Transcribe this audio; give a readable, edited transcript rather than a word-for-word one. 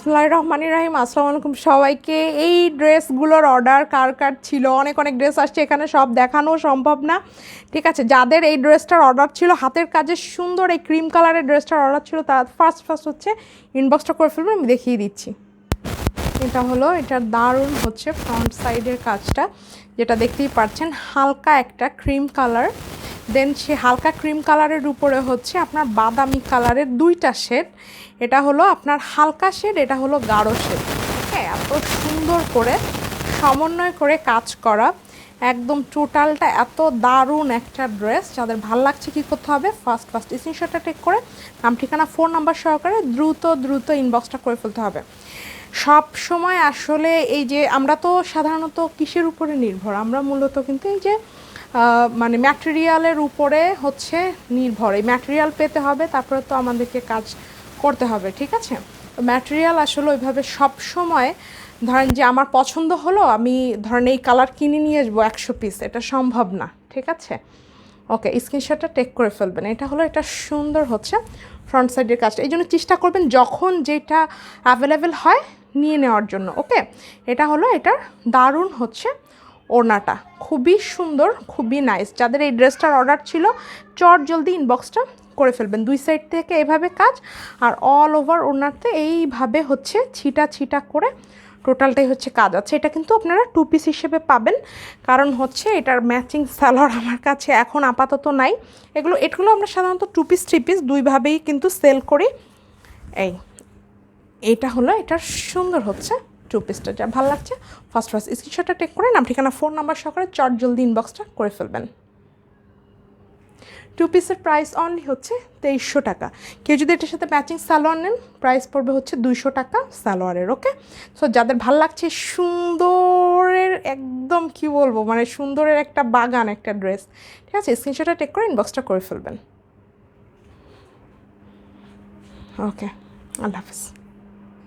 বিসমিল্লাহির রহমানির রহিম। আসসালামু আলাইকুম সবাইকে। এই ড্রেসগুলোর অর্ডার কার কার ছিল, অনেক ড্রেস আসছে, এখানে সব দেখানো সম্ভব না, ঠিক আছে। যাদের এই ড্রেসটার অর্ডার ছিল, হাতের কাজের সুন্দর এই ক্রিম কালারের ড্রেসটার অর্ডার ছিল, তারা ফার্স্ট হচ্ছে ইনবক্সটা করে ফেলবেন, আমি দেখিয়ে দিচ্ছি। এটা হলো, এটার দারুণ হচ্ছে ফ্রন্ট সাইডের কাজটা, যেটা দেখতেই পাচ্ছেন, হালকা একটা ক্রিম কালার, দেন সে হালকা ক্রিম কালারের উপরে হচ্ছে আপনার বাদামি কালারের দুইটা শেড। এটা হলো আপনার হালকা শেড, এটা হলো গাঢ় শেড। হ্যাঁ, এত সুন্দর করে সমন্বয় করে কাজ করা, একদম টোটালটা এত দারুণ একটা ড্রেস। যাদের ভাল লাগছে কী করতে হবে, ফার্স্ট স্ক্রিনশটটা টেক করে নাম ঠিকানা ফোন নাম্বার সহকারে দ্রুত ইনবক্সটা করে ফেলতে হবে। সব সময় আসলে এই যে আমরা তো সাধারণত কিসের উপরে নির্ভর, আমরা মূলত কিন্তু এই যে মানে ম্যাটেরিয়ালের উপরে হচ্ছে নির্ভর। এই ম্যাটেরিয়াল পেতে হবে, তারপরে তো আমাদেরকে কাজ করতে হবে, ঠিক আছে। ম্যাটেরিয়াল আসলে ওইভাবে সব সময় ধরেন যে আমার পছন্দ হলো, আমি ধরেন এই কালার কিনে নিয়ে আসবো 100 পিস, এটা সম্ভব না, ঠিক আছে। ওকে, স্ক্রিনশটটা টেক করে ফেলবেন। এটা হলো, এটা সুন্দর হচ্ছে ফ্রন্ট সাইডের কাজটা, এই জন্য চেষ্টা করবেন যখন যেটা অ্যাভেলেবেল হয় নিয়ে নেওয়ার জন্য। ওকে, এটা হলো, এটার দারুণ হচ্ছে ওড়নাটা, খুবই সুন্দর, খুবই নাইস। যাদের এই ড্রেসটার অর্ডার ছিল, চট জলদি ইনবক্সটা করে ফেলবেন। দুই সাইড থেকে এইভাবে কাজ, আর অল ওভার ওড়নাতে এইভাবে হচ্ছে ছিটা করে টোটালটাই হচ্ছে কাজ আছে। এটা কিন্তু আপনারা 2 পিস হিসেবে পাবেন, কারণ হচ্ছে এটার ম্যাচিং সালোয়ার আমার কাছে এখন আপাতত নাই। এগুলো আমরা সাধারণত 2 পিস 3 পিস দুইভাবেই কিন্তু সেল করি। এটা হলো, এটার সুন্দর হচ্ছে 2 পিসটা, যা ভালো লাগছে ফার্স্ট স্ক্রিনশটটা টেক করে নাম ঠিকানা ফোন নাম্বার সহকারে চট জলদি ইনবক্সটা করে ফেলবেন। 2 পিসের প্রাইস অনলি হচ্ছে 2300 টাকা। কেউ যদি এটার সাথে ম্যাচিং সালোয়ার নেন, প্রাইস পড়বে হচ্ছে 200 টাকা সালোয়ারের। ওকে, সো যাদের ভাল লাগছে সুন্দরের একদম কি বলবো, মানে সুন্দরের একটা বাগান একটা ড্রেস, ঠিক আছে, স্ক্রিনশটটা টেক করে ইনবক্সটা করে ফেলবেন। ওকে, আল্লাহ হাফিজ।